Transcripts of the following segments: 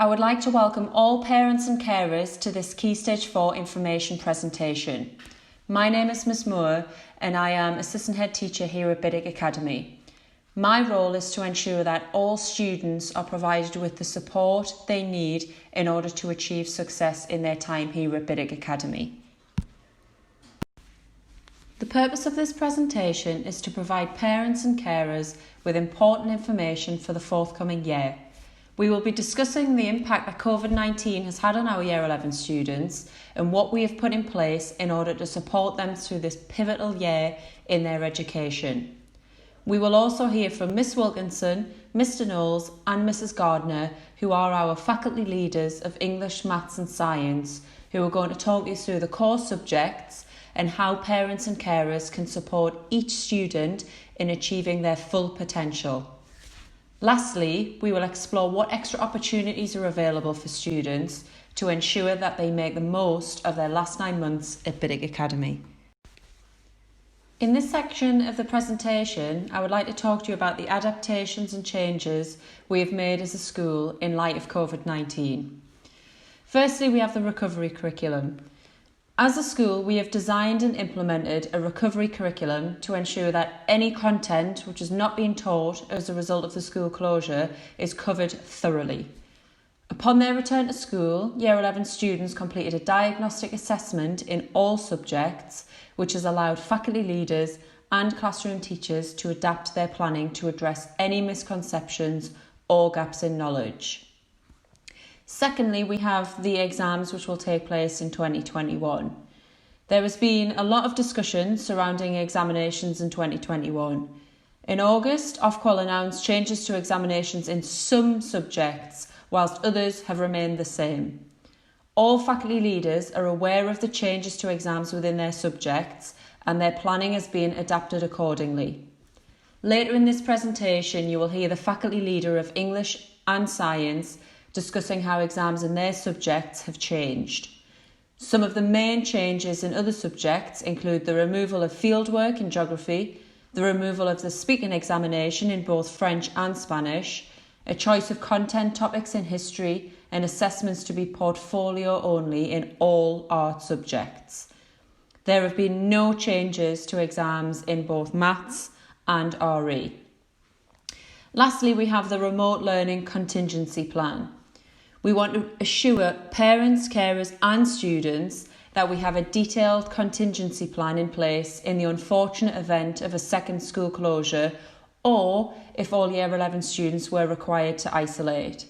I would like to welcome all parents and carers to this Key Stage 4 information presentation. My name is Ms Moore and I am Assistant Head Teacher here at Biddick Academy. My role is to ensure that all students are provided with the support they need in order to achieve success in their time here at Biddick Academy. The purpose of this presentation is to provide parents and carers with important information for the forthcoming year. We will be discussing the impact that COVID-19 has had on our Year 11 students and what we have put in place in order to support them through this pivotal year in their education. We will also hear from Miss Wilkinson, Mr Knowles and Mrs Gardner, who are our faculty leaders of English, Maths and Science, who are going to talk you through the core subjects and how parents and carers can support each student in achieving their full potential. Lastly, we will explore what extra opportunities are available for students to ensure that they make the most of their last 9 months at Biddick Academy. In this section of the presentation, I would like to talk to you about the adaptations and changes we have made as a school in light of COVID-19. Firstly, we have the recovery curriculum. As a school, we have designed and implemented a recovery curriculum to ensure that any content which is not being taught as a result of the school closure is covered thoroughly. Upon their return to school, Year 11 students completed a diagnostic assessment in all subjects, which has allowed faculty leaders and classroom teachers to adapt their planning to address any misconceptions or gaps in knowledge. Secondly, we have the exams which will take place in 2021. There has been a lot of discussion surrounding examinations in 2021. In August, Ofqual announced changes to examinations in some subjects, whilst others have remained the same. All faculty leaders are aware of the changes to exams within their subjects and their planning is being adapted accordingly. Later in this presentation, you will hear the faculty leader of English and Science discussing how exams in their subjects have changed. Some of the main changes in other subjects include the removal of fieldwork in geography, the removal of the speaking examination in both French and Spanish, a choice of content topics in history, and assessments to be portfolio only in all art subjects. There have been no changes to exams in both Maths and RE. Lastly, we have the remote learning contingency plan. We want to assure parents, carers and students that we have a detailed contingency plan in place in the unfortunate event of a second school closure or if all Year 11 students were required to isolate.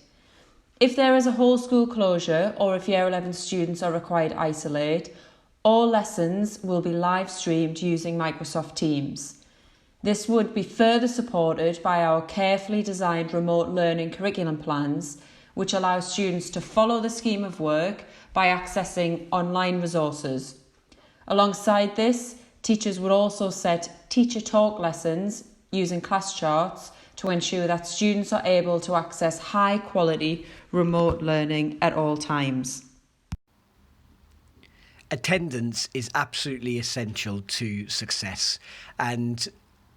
If there is a whole school closure or if Year 11 students are required to isolate, all lessons will be live streamed using Microsoft Teams. This would be further supported by our carefully designed remote learning curriculum plans, which allow students to follow the scheme of work by accessing online resources. Alongside this, teachers would also set teacher talk lessons using class charts to ensure that students are able to access high quality remote learning at all times. Attendance is absolutely essential to success, and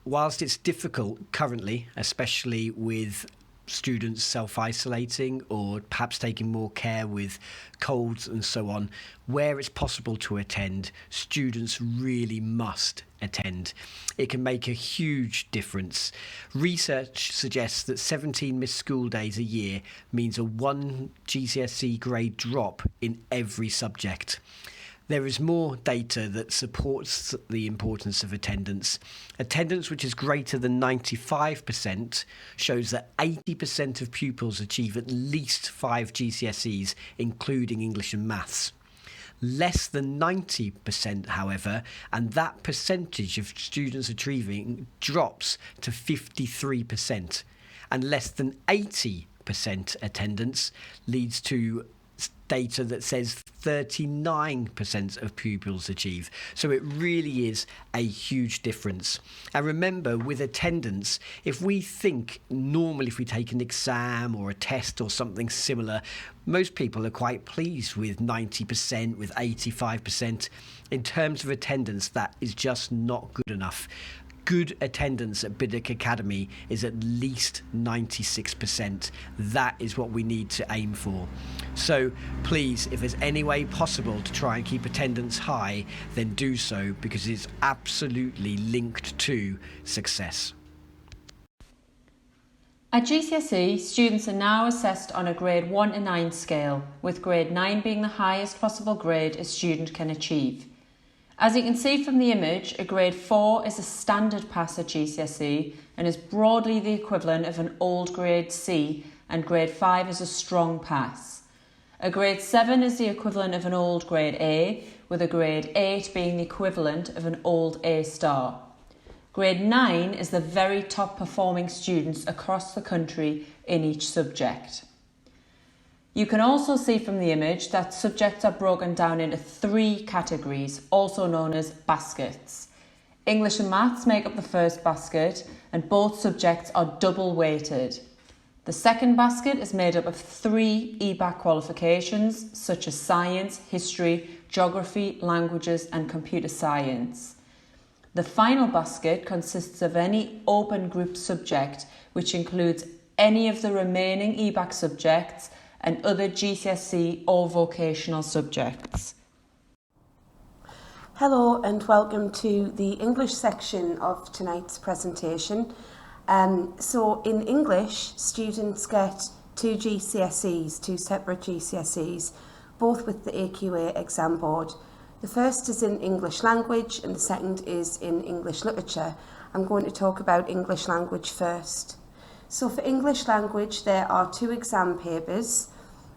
whilst it's difficult currently, especially with students self-isolating or perhaps taking more care with colds and so on, where it's possible to attend, students really must attend. It can make a huge difference. Research suggests that 17 missed school days a year means a 1 GCSE grade drop in every subject. There is more data that supports the importance of attendance. Attendance which is greater than 95% shows that 80% of pupils achieve at least 5 GCSEs, including English and Maths. Less than 90%, however, and that percentage of students achieving drops to 53%, and less than 80% attendance leads to data that says 39% of pupils achieve. So it really is a huge difference. And remember, with attendance, if we think normally if we take an exam or a test or something similar, most people are quite pleased with 90%, with 85%. In terms of attendance, that is just not good enough. good attendance at Biddick Academy is at least 96%. That is what we need to aim for. So please, if there's any way possible to try and keep attendance high, then do so, because it's absolutely linked to success. At GCSE, students are now assessed on a grade 1 to 9 scale, with grade 9 being the highest possible grade a student can achieve. As you can see from the image, a grade 4 is a standard pass at GCSE and is broadly the equivalent of an old grade C, and grade 5 is a strong pass. A grade 7 is the equivalent of an old grade A, with a grade 8 being the equivalent of an old A star. Grade 9 is the very top performing students across the country in each subject. You can also see from the image that subjects are broken down into 3 categories, also known as baskets. English and Maths make up the first basket, and both subjects are double weighted. The second basket is made up of 3 EBAC qualifications, such as Science, History, Geography, Languages and Computer Science. The final basket consists of any open group subject, which includes any of the remaining EBAC subjects and other GCSE or vocational subjects. Hello and welcome to the English section of tonight's presentation. So in English, students get 2 GCSEs, 2 separate GCSEs, both with the AQA exam board. The first is in English language and the second is in English literature. I'm going to talk about English language first. So for English language, there are 2 exam papers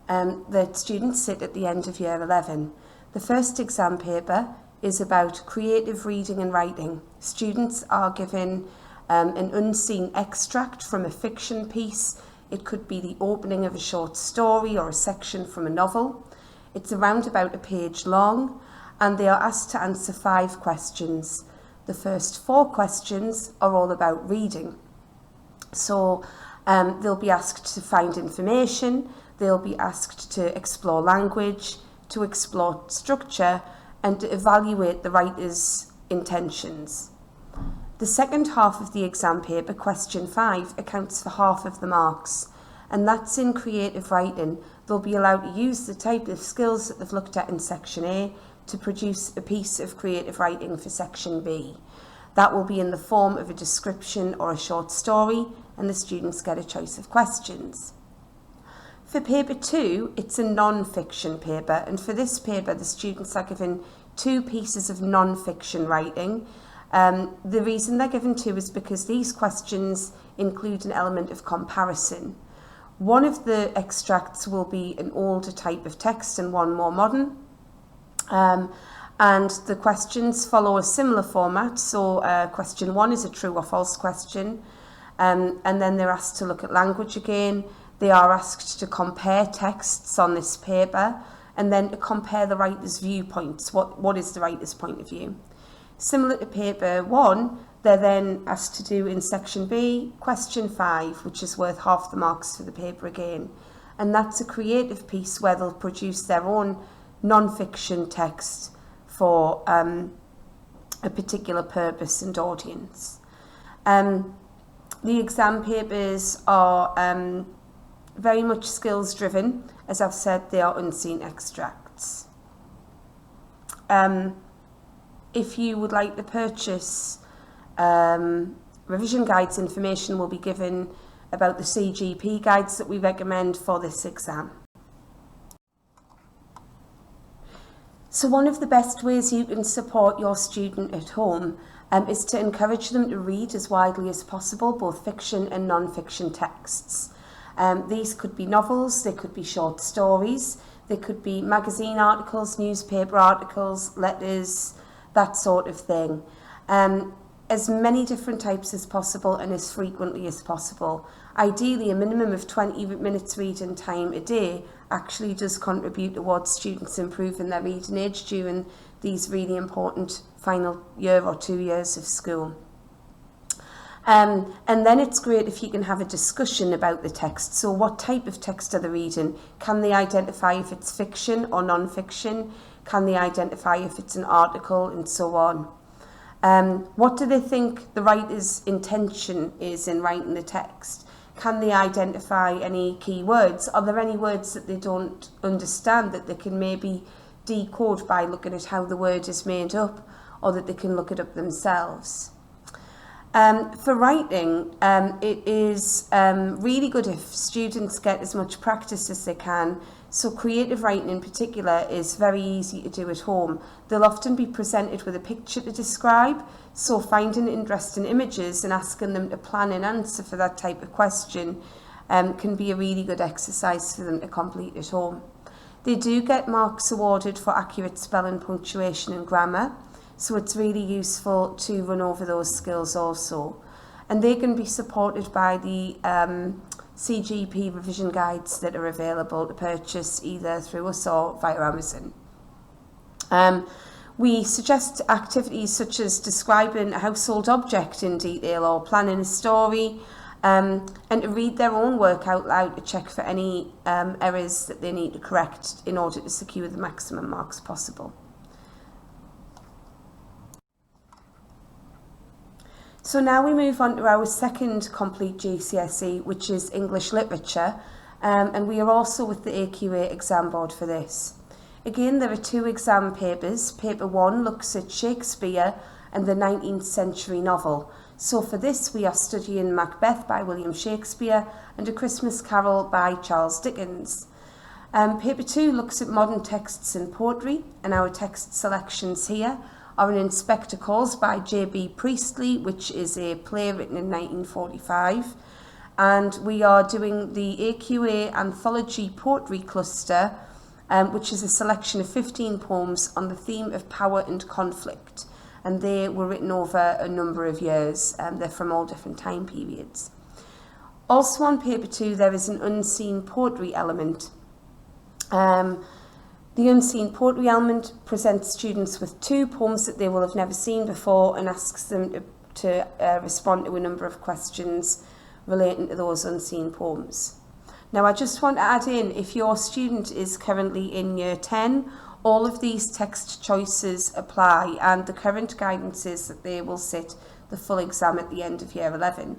that students sit at the end of year 11. The first exam paper is about creative reading and writing. Students are given an unseen extract from a fiction piece. It could be the opening of a short story or a section from a novel. It's around about a page long, and they are asked to answer 5 questions. The first 4 questions are all about reading. So they'll be asked to find information, they'll be asked to explore language, to explore structure, and to evaluate the writer's intentions. The second half of the exam paper, question 5, accounts for half of the marks, and that's in creative writing. They'll be allowed to use the type of skills that they've looked at in section A to produce a piece of creative writing for section B. That will be in the form of a description or a short story, and the students get a choice of questions. For paper 2, it's a non-fiction paper, and for this paper the students are given 2 pieces of non-fiction writing. The reason they're given 2 is because these questions include an element of comparison. One of the extracts will be an older type of text and one more modern. And the questions follow a similar format. So question 1 is a true or false question. And then they're asked to look at language again. They are asked to compare texts on this paper and then to compare the writer's viewpoints. What is the writer's point of view? Similar to paper 1, they're then asked to do in section B, question 5, which is worth half the marks for the paper again. And that's a creative piece where they'll produce their own non-fiction text for a particular purpose and audience. The exam papers are very much skills driven. As I've said, they are unseen extracts. If you would like to purchase revision guides, information will be given about the CGP guides that we recommend for this exam. So one of the best ways you can support your student at home is to encourage them to read as widely as possible, both fiction and non-fiction texts. These could be novels, they could be short stories, they could be magazine articles, newspaper articles, letters, that sort of thing. As many different types as possible and as frequently as possible. Ideally, a minimum of 20 minutes reading time a day actually does contribute towards students improving their reading age during these really important final year or 2 years of school. And then it's great if you can have a discussion about the text. So what type of text are they reading? Can they identify if it's fiction or non-fiction? Can they identify if it's an article, and so on? What do they think the writer's intention is in writing the text? Can they identify any key words? Are there any words that they don't understand that they can maybe decode by looking at how the word is made up, or that they can look it up themselves? For writing, it is really good if students get as much practice as they can. So creative writing in particular is very easy to do at home. They'll often be presented with a picture to describe, so finding interesting images and asking them to plan an answer for that type of question can be a really good exercise for them to complete at home. They do get marks awarded for accurate spelling, punctuation and grammar, so it's really useful to run over those skills also. And they can be supported by the CGP revision guides that are available to purchase either through us or via Amazon. We suggest activities such as describing a household object in detail or planning a story, and to read their own work out loud to check for any errors that they need to correct in order to secure the maximum marks possible. So now we move on to our second complete GCSE, which is English Literature, and we are also with the AQA exam board for this. Again, there are two exam papers. Paper 1 looks at Shakespeare and the 19th century novel. So for this, we are studying Macbeth by William Shakespeare and A Christmas Carol by Charles Dickens. Paper 2 looks at modern texts and poetry, and our text selections here are An Inspector Calls by J.B. Priestley, which is a play written in 1945. And we are doing the AQA Anthology Poetry Cluster, which is a selection of 15 poems on the theme of power and conflict. And they were written over a number of years, and they're from all different time periods. Also on paper 2, there is an unseen poetry element. The unseen poetry element presents students with 2 poems that they will have never seen before and asks them to respond to a number of questions relating to those unseen poems. Now, I just want to add in, if your student is currently in Year 10, all of these text choices apply, and the current guidance is that they will sit the full exam at the end of Year 11.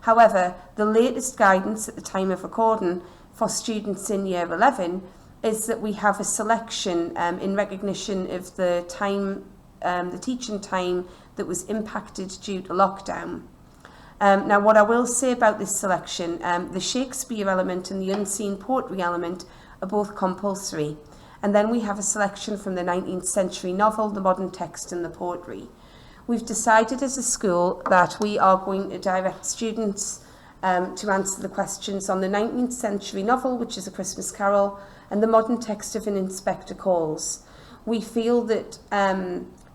However, the latest guidance at the time of recording for students in Year 11 is that we have a selection in recognition of the time, the teaching time that was impacted due to lockdown. Now, what I will say about this selection, the Shakespeare element and the unseen poetry element are both compulsory. And then we have a selection from the 19th century novel, the modern text and the poetry. We've decided as a school that we are going to direct students to answer the questions on the 19th century novel, which is A Christmas Carol, and the modern text of An Inspector Calls. We feel that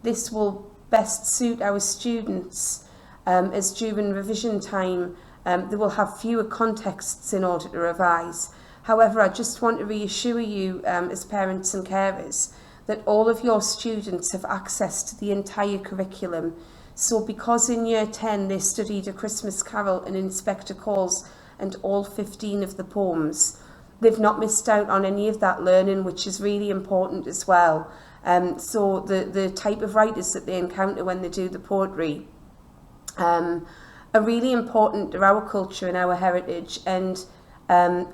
this will best suit our students as during revision time they will have fewer contexts in order to revise. However, I just want to reassure you as parents and carers that all of your students have access to the entire curriculum. So because in Year 10 they studied A Christmas Carol and Inspector Calls and all 15 of the poems, they've not missed out on any of that learning, which is really important as well. So the type of writers that they encounter when they do the poetry are really important to our culture and our heritage, and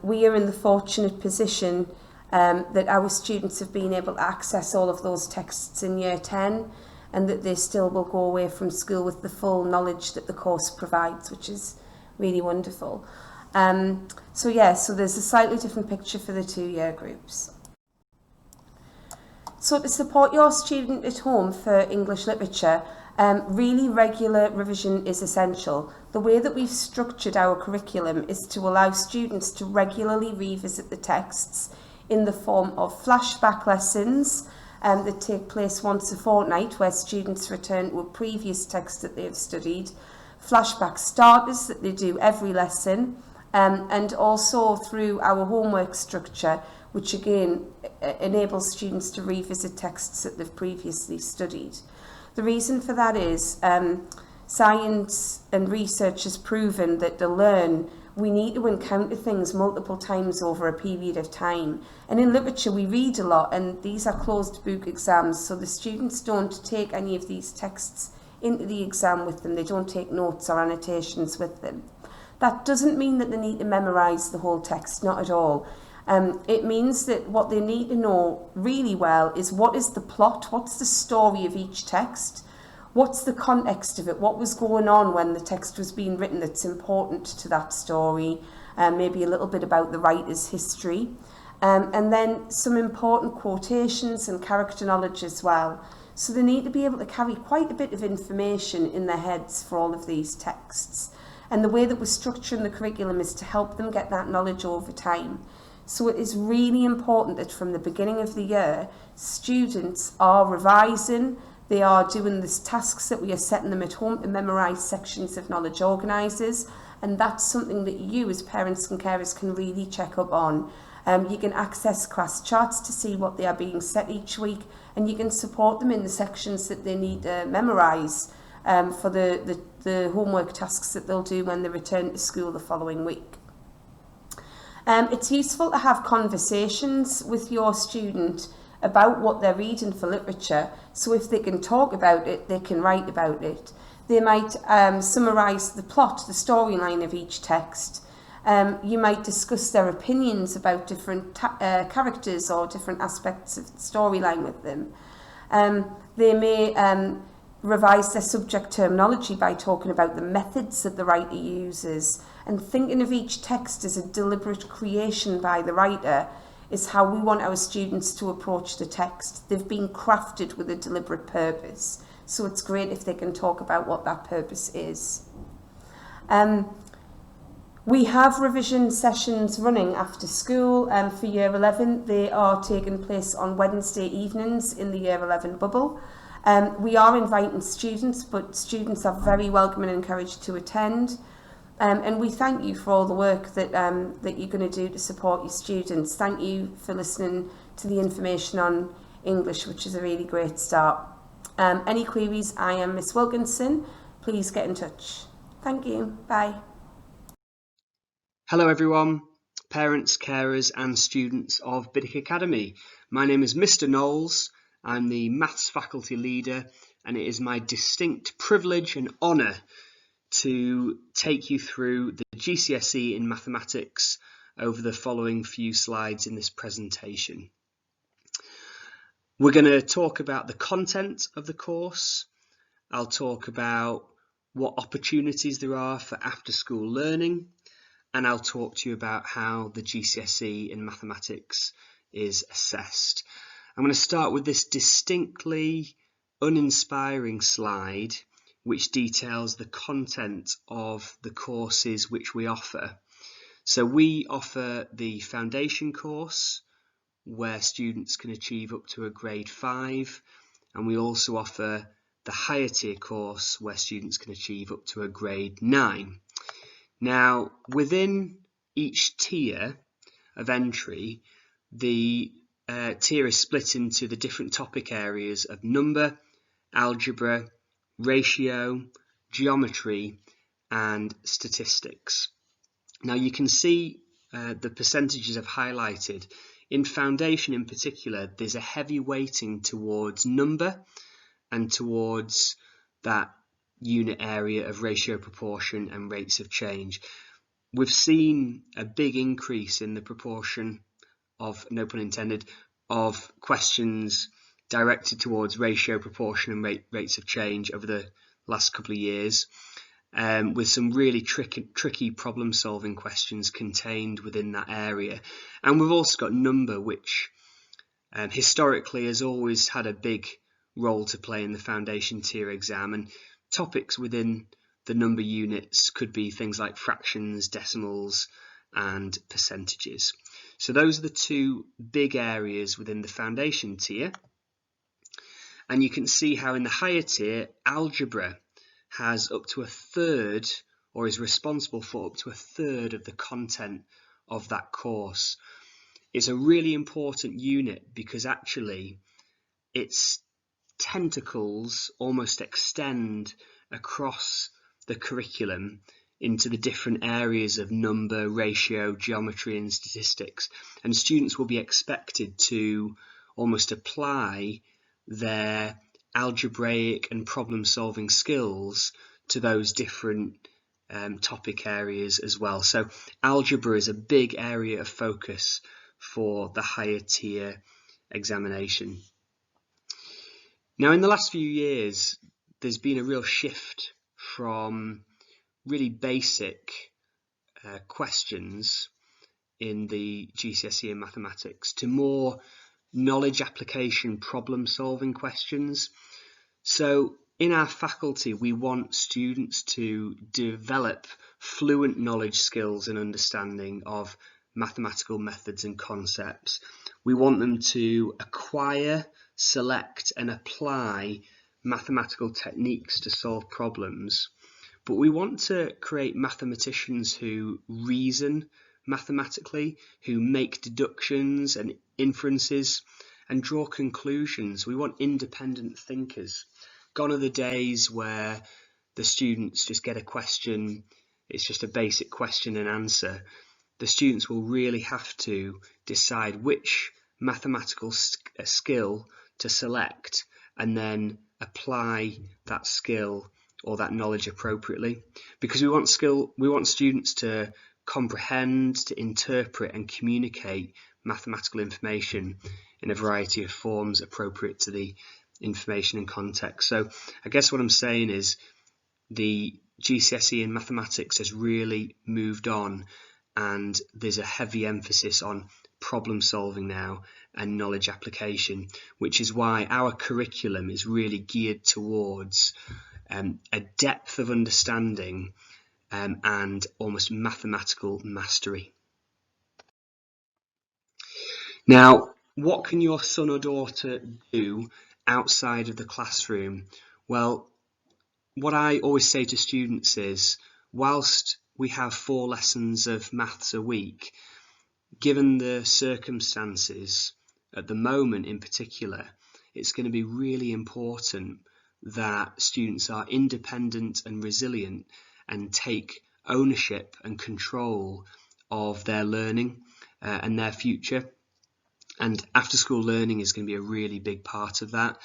we are in the fortunate position that our students have been able to access all of those texts in Year 10, and that they still will go away from school with the full knowledge that the course provides, which is really wonderful. So there's a slightly different picture for the 2 year groups. So to support your student at home for English literature, really regular revision is essential. The way that we've structured our curriculum is to allow students to regularly revisit the texts in the form of flashback lessons that take place once a fortnight, where students return to a previous text that they've studied, flashback starters that they do every lesson, and also through our homework structure, which again enables students to revisit texts that they've previously studied. The reason for that is science and research has proven that to learn, we need to encounter things multiple times over a period of time. And in literature, we read a lot, and these are closed book exams, so the students don't take any of these texts into the exam with them. They don't take notes or annotations with them. That doesn't mean that they need to memorise the whole text, not at all. It means that what they need to know really well is what is the plot, what's the story of each text, what's the context of it, what was going on when the text was being written that's important to that story, maybe a little bit about the writer's history, and then some important quotations and character knowledge as well. So they need to be able to carry quite a bit of information in their heads for all of these texts. And the way that we're structuring the curriculum is to help them get that knowledge over time. So it is really important that from the beginning of the year, students are revising, they are doing the tasks that we are setting them at home to memorise sections of knowledge organisers, and that's something that you as parents and carers can really check up on. You can access class charts to see what they are being set each week, and you can support them in the sections that they need to memorise for the homework tasks that they'll do when they return to school the following week. It's useful to have conversations with your student about what they're reading for literature, so if they can talk about it, they can write about it. They might summarise the plot, the storyline of each text. You might discuss their opinions about different characters or different aspects of the storyline with them. They may revise their subject terminology by talking about the methods that the writer uses, and thinking of each text as a deliberate creation by the writer is how we want our students to approach the text. They've been crafted with a deliberate purpose, so it's great if they can talk about what that purpose is. We have revision sessions running after school for Year 11. They are taking place on Wednesday evenings in the Year 11 bubble. We are inviting students, but students are very welcome and encouraged to attend. And we thank you for all the work that you're going to do to support your students. Thank you for listening to the information on English, which is a really great start. Any queries, I am Miss Wilkinson. Please get in touch. Thank you. Bye. Hello everyone, parents, carers and students of Biddick Academy. My name is Mr. Knowles. I'm the Maths faculty leader, and it is my distinct privilege and honour to take you through the GCSE in Mathematics over the following few slides in this presentation. We're going to talk about the content of the course. I'll talk about what opportunities there are for after-school learning, and I'll talk to you about how the GCSE in Mathematics is assessed. I'm going to start with this distinctly uninspiring slide which details the content of the courses which we offer. So we offer the foundation course where students can achieve up to a grade 5, and we also offer the higher tier course where students can achieve up to a grade 9. Now within each tier of entry, the tier is split into the different topic areas of number, algebra, ratio, geometry and statistics. Now you can see the percentages I've highlighted. In foundation in particular, there's a heavy weighting towards number and towards that unit area of ratio, proportion and rates of change. We've seen a big increase in the proportion of, no pun intended, of questions directed towards ratio, proportion and rates of change over the last couple of years, with some really tricky problem solving questions contained within that area. And we've also got number, which historically has always had a big role to play in the foundation tier exam, and topics within the number units could be things like fractions, decimals and percentages. So those are the two big areas within the foundation tier. And you can see how in the higher tier, algebra has up to a third, or is responsible for up to a third of the content of that course. It's a really important unit because actually its tentacles almost extend across the curriculum into the different areas of number, ratio, geometry and statistics, and students will be expected to almost apply their algebraic and problem-solving skills to those different topic areas as well. So algebra is a big area of focus for the higher tier examination. Now, in the last few years, there's been a real shift from really basic questions in the GCSE in mathematics to more knowledge application problem solving questions. So in our faculty, we want students to develop fluent knowledge, skills and understanding of mathematical methods and concepts. We want them to acquire, select and apply mathematical techniques to solve problems. But we want to create mathematicians who reason mathematically, who make deductions and inferences and draw conclusions. We want independent thinkers. Gone are the days where the students just get a question, it's just a basic question and answer. The students will really have to decide which mathematical skill to select and then apply that skill or that knowledge appropriately, because we want students to comprehend, to interpret and communicate mathematical information in a variety of forms appropriate to the information and context. So I guess what I'm saying is the GCSE in mathematics has really moved on, and there's a heavy emphasis on problem solving now and knowledge application, which is why our curriculum is really geared towards a depth of understanding and almost mathematical mastery. Now, what can your son or daughter do outside of the classroom? Well, what I always say to students is, whilst we have 4 lessons of maths a week, given the circumstances at the moment in particular, it's going to be really important that students are independent and resilient and take ownership and control of their learning and their future. And after school learning is going to be a really big part of that.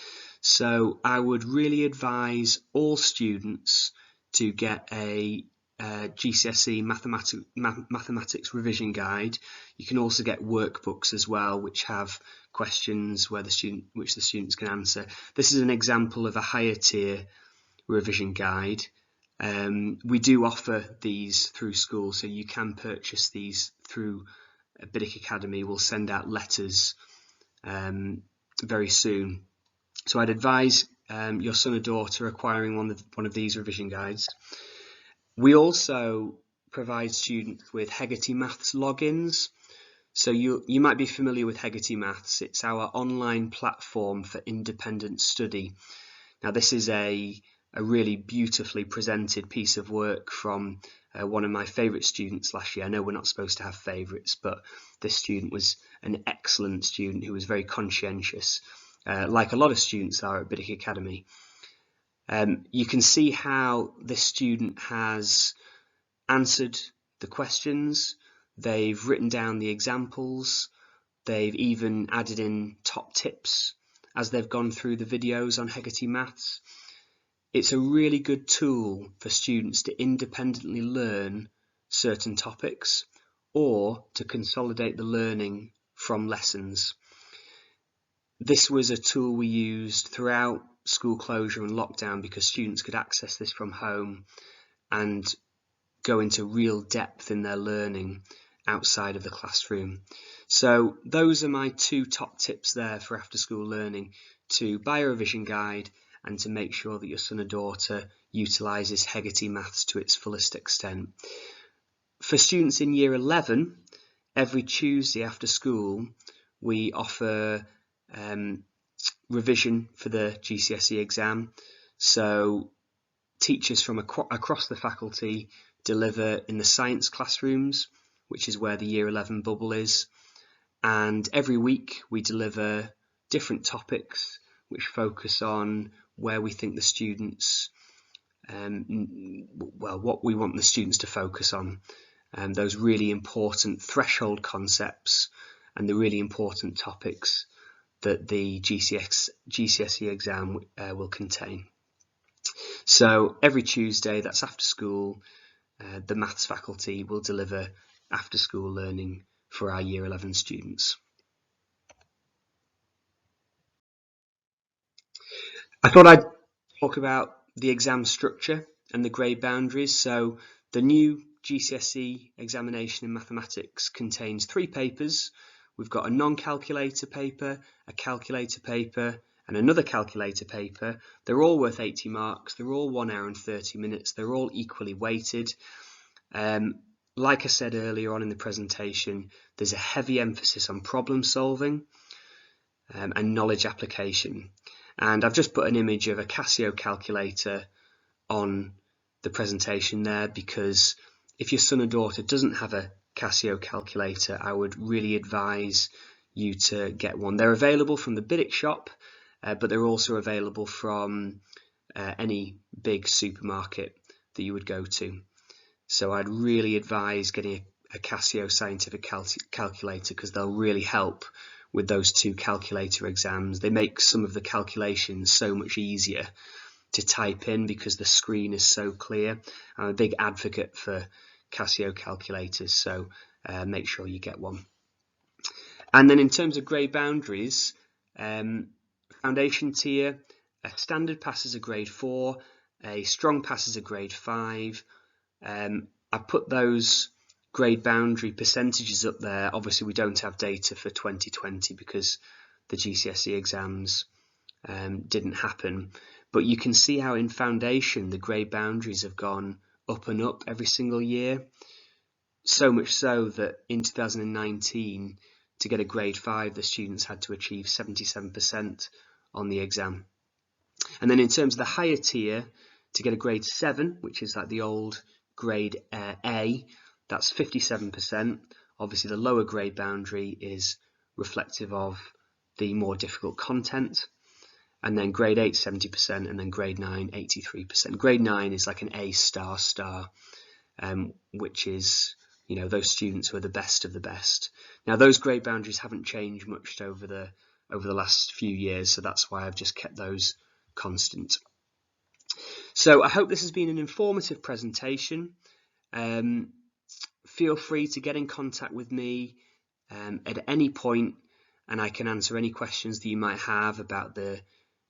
So I would really advise all students to get a GCSE mathematics revision guide. You can also get workbooks as well, which have questions which the students can answer. This is an example of a higher tier revision guide. We do offer these through school, so you can purchase these through Biddick Academy. We'll send out letters very soon. So I'd advise your son or daughter acquiring one of these revision guides. We also provide students with Hegarty Maths logins. So you might be familiar with Hegarty Maths. It's our online platform for independent study. Now, this is a really beautifully presented piece of work from one of my favourite students last year. I know we're not supposed to have favourites, but this student was an excellent student who was very conscientious, like a lot of students are at Biddick Academy. You can see how this student has answered the questions, they've written down the examples, they've even added in top tips as they've gone through the videos on Hegarty Maths. It's a really good tool for students to independently learn certain topics or to consolidate the learning from lessons. This was a tool we used throughout school closure and lockdown because students could access this from home and go into real depth in their learning outside of the classroom. So those are my 2 top tips there for after school learning: to buy a revision guide and to make sure that your son or daughter utilises Hegarty Maths to its fullest extent. For students in Year 11, every Tuesday after school we offer revision for the GCSE exam. So teachers from across the faculty deliver in the science classrooms, which is where the Year 11 bubble is, and every week we deliver different topics which focus on where we think the students, what we want the students to focus on, those really important threshold concepts and the really important topics that the GCSE exam will contain. So every Tuesday, that's after school, the maths faculty will deliver after school learning for our Year 11 students. I thought I'd talk about the exam structure and the grade boundaries. So the new GCSE examination in mathematics contains 3 papers. We've got a non-calculator paper, a calculator paper, and another calculator paper. They're all worth 80 marks. They're all 1 hour and 30 minutes. They're all equally weighted. Like I said earlier on in the presentation, there's a heavy emphasis on problem solving and knowledge application. And I've just put an image of a Casio calculator on the presentation there, because if your son or daughter doesn't have a Casio calculator, I would really advise you to get one. They're available from the Biddick shop, but they're also available from any big supermarket that you would go to. So I'd really advise getting a Casio scientific calculator, because they'll really help with those 2 calculator exams. They make some of the calculations so much easier to type in because the screen is so clear. I'm a big advocate for Casio calculators, so make sure you get one. And then in terms of grade boundaries, foundation tier, a standard pass is a grade 4, a strong pass is a grade 5. I put those grade boundary percentages up there. Obviously we don't have data for 2020 because the GCSE exams didn't happen, but you can see how in foundation the grade boundaries have gone up and up every single year, so much so that in 2019 to get a grade 5 the students had to achieve 77% on the exam. And then in terms of the higher tier, to get a grade 7, which is like the old grade A, that's 57%. Obviously the lower grade boundary is reflective of the more difficult content. And then grade 8, 70%, and then grade 9, 83%. Grade 9 is like an A star, which is, you know, those students who are the best of the best. Now those grade boundaries haven't changed much over the last few years, so that's why I've just kept those constant. So I hope this has been an informative presentation. Feel free to get in contact with me at any point, and I can answer any questions that you might have about the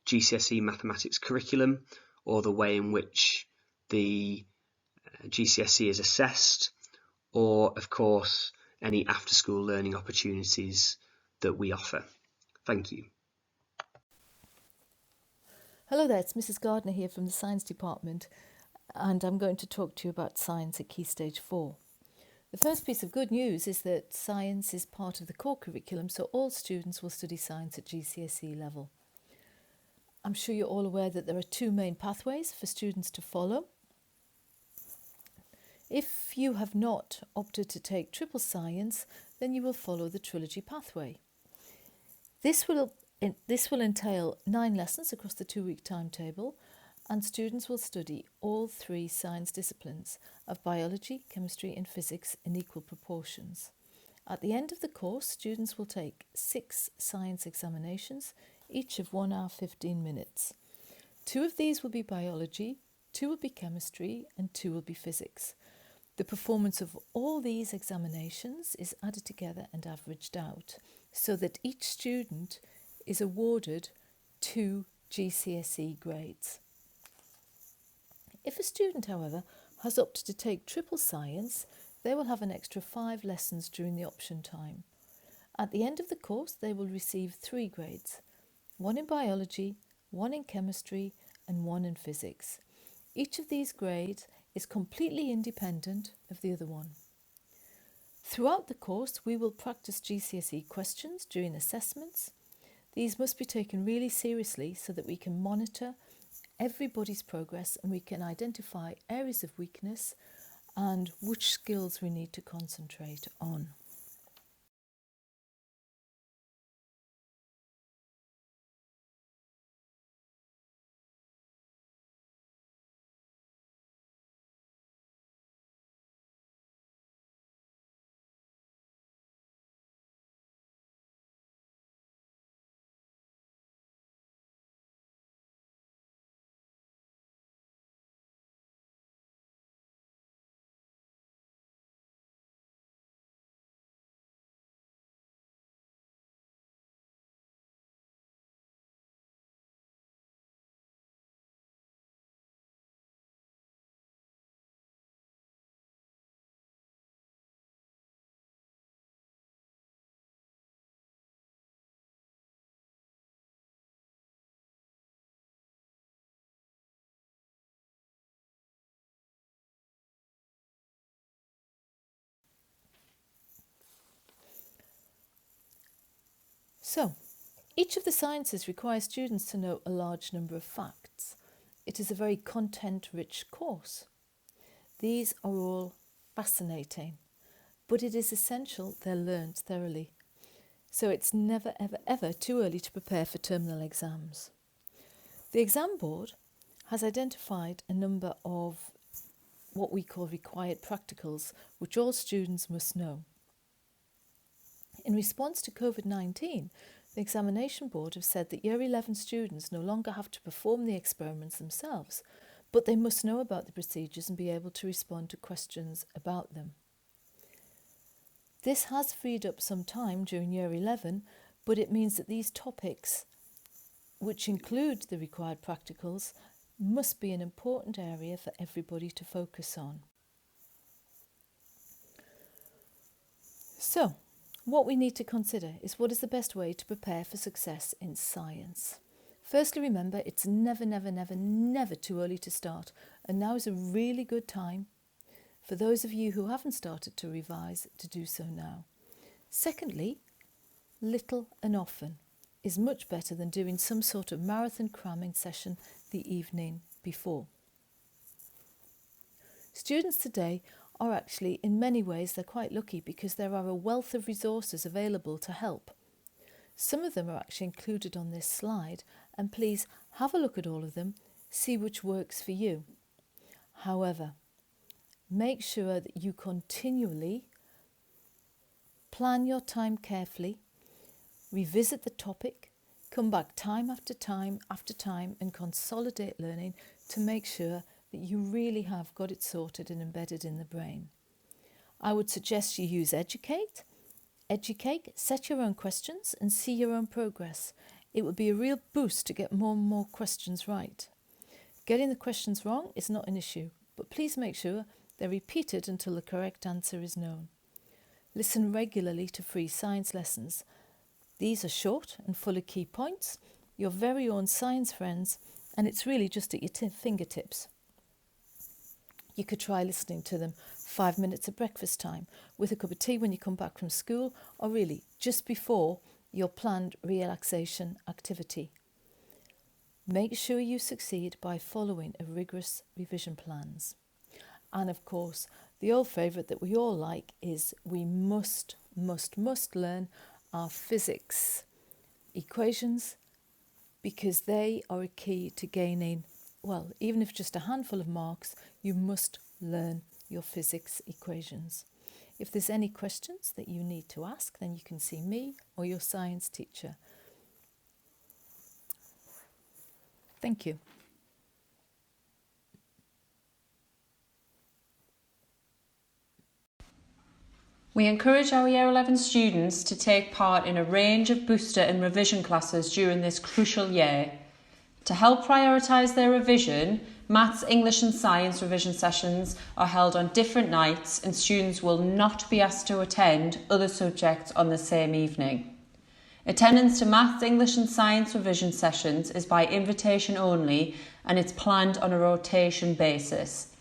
GCSE Mathematics curriculum or the way in which the GCSE is assessed, or of course any after-school learning opportunities that we offer. Thank you. Hello there, it's Mrs. Gardner here from the Science Department, and I'm going to talk to you about science at Key Stage 4. The first piece of good news is that science is part of the core curriculum, so all students will study science at GCSE level. I'm sure you're all aware that there are 2 main pathways for students to follow. If you have not opted to take triple science, then you will follow the trilogy pathway. This will entail 9 lessons across the 2-week timetable, and students will study all 3 science disciplines of biology, chemistry and physics in equal proportions. At the end of the course, students will take 6 science examinations, each of 1 hour 15 minutes. 2 of these will be biology, 2 will be chemistry and 2 will be physics. The performance of all these examinations is added together and averaged out, so that each student is awarded 2 GCSE grades. If a student, however, has opted to take triple science, they will have an extra 5 lessons during the option time. At the end of the course, they will receive 3 grades, 1 in biology, 1 in chemistry and 1 in physics. Each of these grades is completely independent of the other one. Throughout the course, we will practice GCSE questions during assessments. These must be taken really seriously so that we can monitor everybody's progress and we can identify areas of weakness and which skills we need to concentrate on. So, each of the sciences requires students to know a large number of facts. It is a very content-rich course. These are all fascinating, but it is essential they're learned thoroughly. So it's never, ever, ever too early to prepare for terminal exams. The exam board has identified a number of what we call required practicals, which all students must know. In response to COVID-19, the examination board have said that Year 11 students no longer have to perform the experiments themselves, but they must know about the procedures and be able to respond to questions about them. This has freed up some time during Year 11, but it means that these topics, which include the required practicals, must be an important area for everybody to focus on. So, what we need to consider is what is the best way to prepare for success in science. Firstly, remember it's never, never, never, never too early to start, and now is a really good time for those of you who haven't started to revise to do so now. Secondly, little and often is much better than doing some sort of marathon cramming session the evening before. Students today are actually, in many ways, they're quite lucky because there are a wealth of resources available to help. Some of them are actually included on this slide, and please have a look at all of them, see which works for you. However, make sure that you continually plan your time carefully, revisit the topic, come back time after time after time and consolidate learning to make sure that you really have got it sorted and embedded in the brain. I would suggest you use Educate, set your own questions and see your own progress. It would be a real boost to get more and more questions right. Getting the questions wrong is not an issue, but please make sure they're repeated until the correct answer is known. Listen regularly to free science lessons. These are short and full of key points, your very own science friends, and it's really just at your fingertips. You could try listening to them 5 minutes at breakfast time, with a cup of tea when you come back from school, or really just before your planned relaxation activity. Make sure you succeed by following a rigorous revision plans. And of course, the old favourite that we all like is we must learn our physics equations, because they are a key to gaining, well, even if just a handful of marks, you must learn your physics equations. If there's any questions that you need to ask, then you can see me or your science teacher. Thank you. We encourage our Year 11 students to take part in a range of booster and revision classes during this crucial year. To help prioritise their revision, Maths, English and Science revision sessions are held on different nights and students will not be asked to attend other subjects on the same evening. Attendance to Maths, English and Science revision sessions is by invitation only and it's planned on a rotation basis.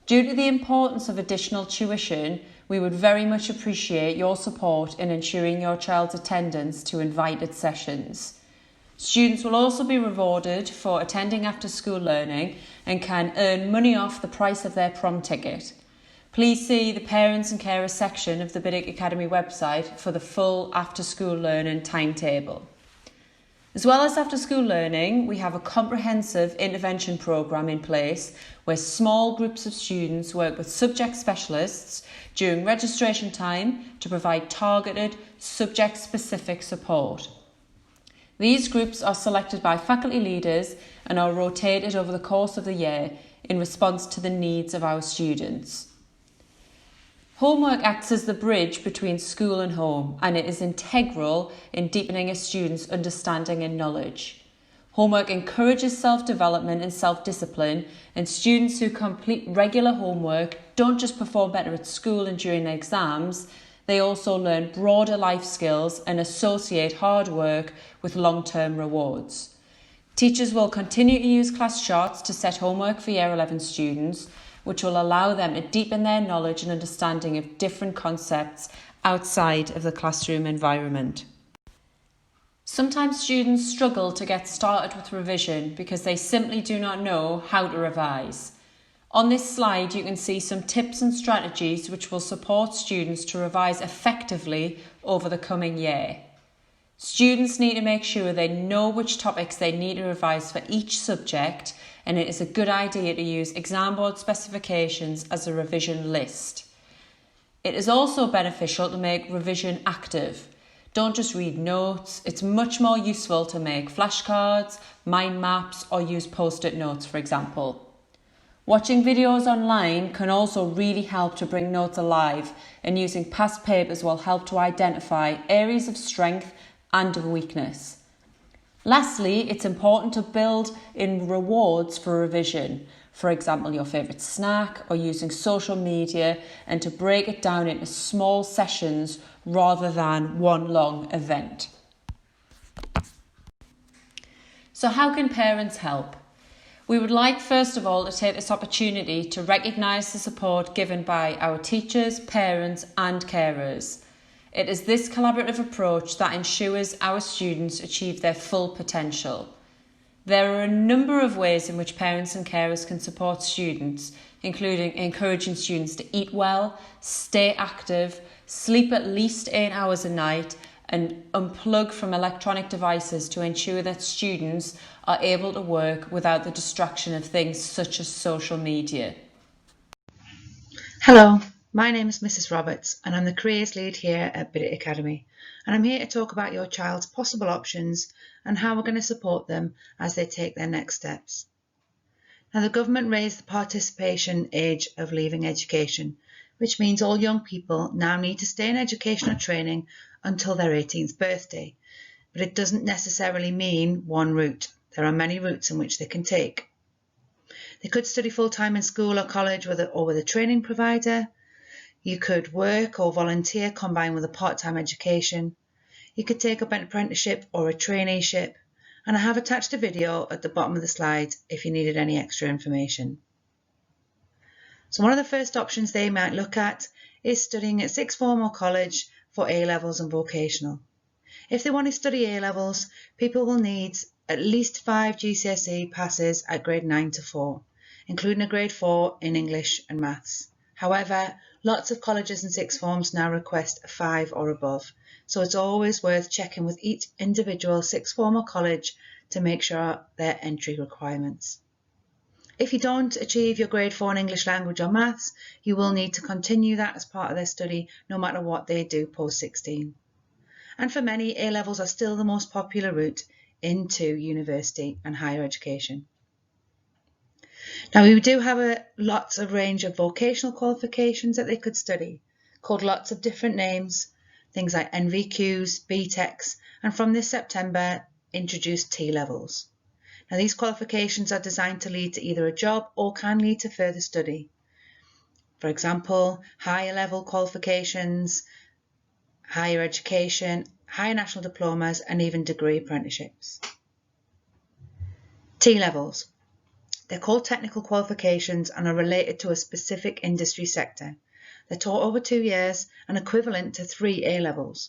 Due to the importance of additional tuition, we would very much appreciate your support in ensuring your child's attendance to invited sessions. Students will also be rewarded for attending after-school learning and can earn money off the price of their prom ticket. Please see the Parents and Carers section of the Biddick Academy website for the full after-school learning timetable. As well as after-school learning, we have a comprehensive intervention programme in place where small groups of students work with subject specialists during registration time to provide targeted, subject-specific support. These groups are selected by faculty leaders and are rotated over the course of the year in response to the needs of our students. Homework acts as the bridge between school and home, and it is integral in deepening a student's understanding and knowledge. Homework encourages self-development and self-discipline, and students who complete regular homework don't just perform better at school and during exams, they also learn broader life skills and associate hard work with long-term rewards. Teachers will continue to use class charts to set homework for Year 11 students, which will allow them to deepen their knowledge and understanding of different concepts outside of the classroom environment. Sometimes students struggle to get started with revision because they simply do not know how to revise. On this slide, you can see some tips and strategies which will support students to revise effectively over the coming year. Students need to make sure they know which topics they need to revise for each subject, and it is a good idea to use exam board specifications as a revision list. It is also beneficial to make revision active. Don't just read notes. It's much more useful to make flashcards, mind maps, or use post-it notes, for example. Watching videos online can also really help to bring notes alive, and using past papers will help to identify areas of strength and of weakness. Lastly, it's important to build in rewards for revision. For example, your favourite snack or using social media, and to break it down into small sessions rather than one long event. So how can parents help? We would like first of all to take this opportunity to recognise the support given by our teachers, parents and carers. It is this collaborative approach that ensures our students achieve their full potential. There are a number of ways in which parents and carers can support students, including encouraging students to eat well, stay active, sleep at least 8 hours a night, and unplug from electronic devices to ensure that students are able to work without the distraction of things such as social media. Hello, my name is Mrs. Roberts and I'm the Careers Lead here at Bidit Academy, and I'm here to talk about your child's possible options and how we're going to support them as they take their next steps. Now, the government raised the participation age of leaving education, which means all young people now need to stay in educational training until their 18th birthday, but it doesn't necessarily mean one route. There are many routes in which they can take. They could study full-time in school or college with a training provider. You could work or volunteer combined with a part-time education. You could take up an apprenticeship or a traineeship, and I have attached a video at the bottom of the slide if you needed any extra information. So one of the first options they might look at is studying at sixth form or college for A-levels and vocational. If they want to study A-levels, people will need at least 5 GCSE passes at grade 9 to 4, including a grade 4 in English and Maths. However, lots of colleges and sixth forms now request a 5 or above, so it's always worth checking with each individual sixth form or college to make sure their entry requirements. If you don't achieve your grade 4 in English language or Maths, you will need to continue that as part of their study no matter what they do post 16. And for many, A-levels are still the most popular route into university and higher education. Now, we do have lots of range of vocational qualifications that they could study, called lots of different names, things like NVQs, BTECs, and from this September, introduced T-levels. Now, these qualifications are designed to lead to either a job or can lead to further study. For example, higher level qualifications, higher education, higher national diplomas, and even degree apprenticeships. T-levels. They're called technical qualifications and are related to a specific industry sector. They're taught over 2 years and equivalent to 3 A-levels.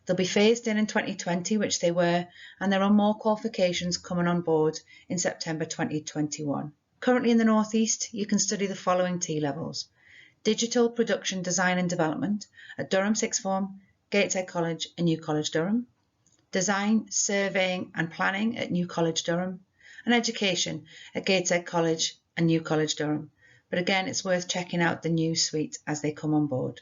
They'll be phased in 2020, which they were, and there are more qualifications coming on board in September 2021. Currently in the North East, you can study the following T-levels: Digital Production Design and Development at Durham Sixth Form, Gateshead College and New College Durham, Design, Surveying and Planning at New College Durham, and Education at Gateshead College and New College Durham. But again, it's worth checking out the new suite as they come on board.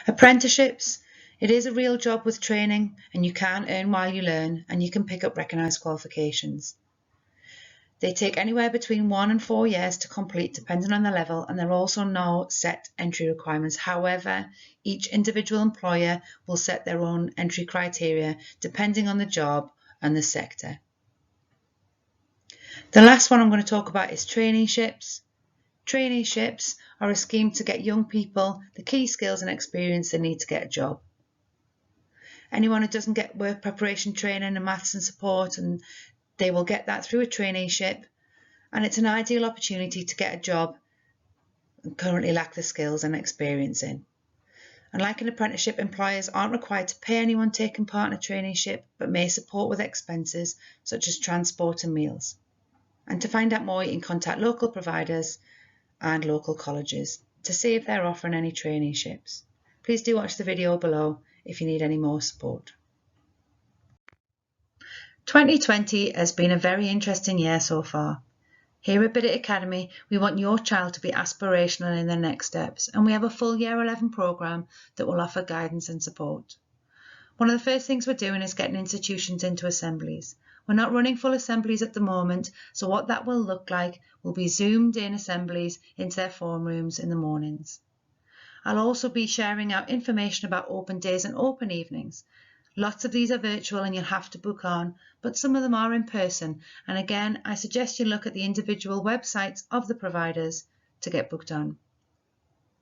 Apprenticeships. It is a real job with training, and you can earn while you learn, and you can pick up recognised qualifications. They take anywhere between 1 and 4 years to complete, depending on the level, and there are also no set entry requirements. However, each individual employer will set their own entry criteria depending on the job and the sector. The last one I'm going to talk about is traineeships. Traineeships are a scheme to get young people the key skills and experience they need to get a job. Anyone who doesn't get work preparation training and maths and support, and they will get that through a traineeship, and it's an ideal opportunity to get a job and currently lack the skills and experience in. And like an apprenticeship, employers aren't required to pay anyone taking part in a traineeship, but may support with expenses such as transport and meals. And to find out more, you can contact local providers and local colleges to see if they're offering any traineeships. Please do watch the video below if you need any more support. 2020 has been a very interesting year so far. Here at Bidit Academy, we want your child to be aspirational in their next steps, and we have a full Year 11 programme that will offer guidance and support. One of the first things we're doing is getting institutions into assemblies. We're not running full assemblies at the moment, so what that will look like will be zoomed in assemblies into their form rooms in the mornings. I'll also be sharing out information about open days and open evenings. Lots of these are virtual and you'll have to book on, but some of them are in person. And again, I suggest you look at the individual websites of the providers to get booked on.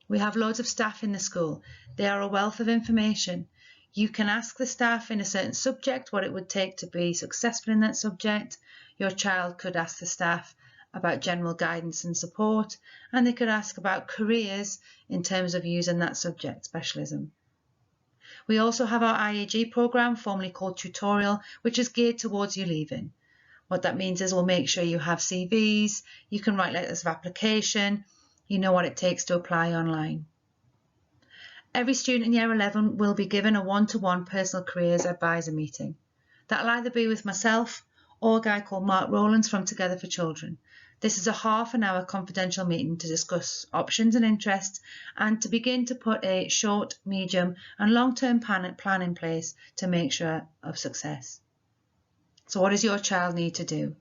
We have loads of staff in the school. They are a wealth of information. You can ask the staff in a certain subject what it would take to be successful in that subject. Your child could ask the staff about general guidance and support, and they could ask about careers in terms of using that subject specialism. We also have our IAG programme, formerly called Tutorial, which is geared towards you leaving. What that means is we'll make sure you have CVs, you can write letters of application, you know what it takes to apply online. Every student in Year 11 will be given a one-to-one personal careers advisor meeting. That'll either be with myself or a guy called Mark Rowlands from Together for Children. This is a half-an-hour confidential meeting to discuss options and interests and to begin to put a short, medium and long-term plan in place to make sure of success. So what does your child need to do?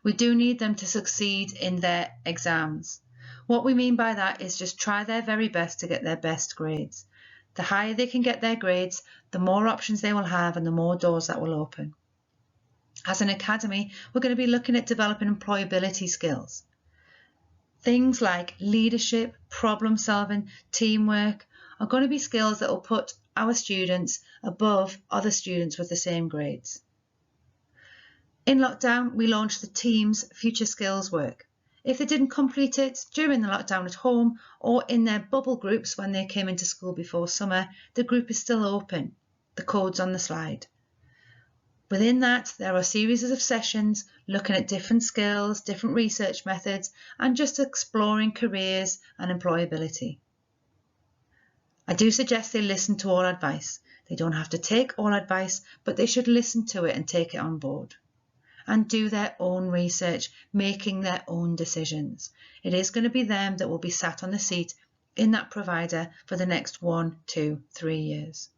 We do need them to succeed in their exams. What we mean by that is just try their very best to get their best grades. The higher they can get their grades, the more options they will have and the more doors that will open. As an academy, we're going to be looking at developing employability skills. Things like leadership, problem solving, teamwork are going to be skills that will put our students above other students with the same grades. In lockdown, we launched the Teams Future Skills Work. If they didn't complete it during the lockdown at home or in their bubble groups when they came into school before summer, the group is still open. The code's on the slide. Within that, there are series of sessions looking at different skills, different research methods, and just exploring careers and employability. I do suggest they listen to all advice. They don't have to take all advice, but they should listen to it and take it on board. And do their own research, making their own decisions. It is going to be them that will be sat on the seat in that provider for the next 1, 2, 3 years.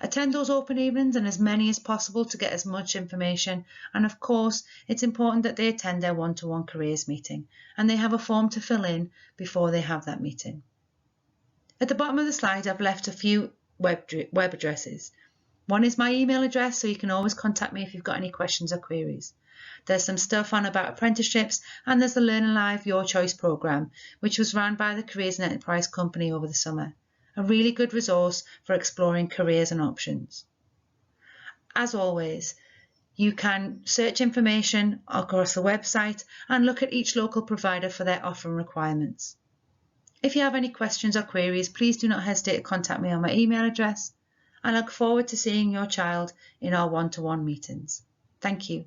Attend those open evenings and as many as possible to get as much information, and of course it's important that they attend their one-to-one careers meeting and they have a form to fill in before they have that meeting. At the bottom of the slide I've left a few web addresses. One is my email address, so you can always contact me if you've got any questions or queries. There's some stuff on about apprenticeships, and there's the Learn Alive Your Choice programme, which was run by the Careers and Enterprise Company over the summer. A really good resource for exploring careers and options. As always, you can search information across the website and look at each local provider for their offer and requirements. If you have any questions or queries, please do not hesitate to contact me on my email address. I look forward to seeing your child in our one-to-one meetings. Thank you.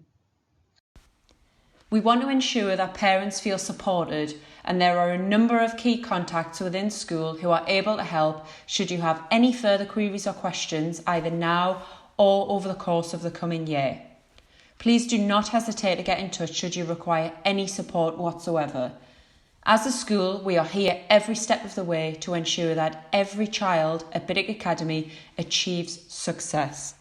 We want to ensure that parents feel supported, and there are a number of key contacts within school who are able to help should you have any further queries or questions either now or over the course of the coming year. Please do not hesitate to get in touch should you require any support whatsoever. As a school, we are here every step of the way to ensure that every child at Bidit Academy achieves success.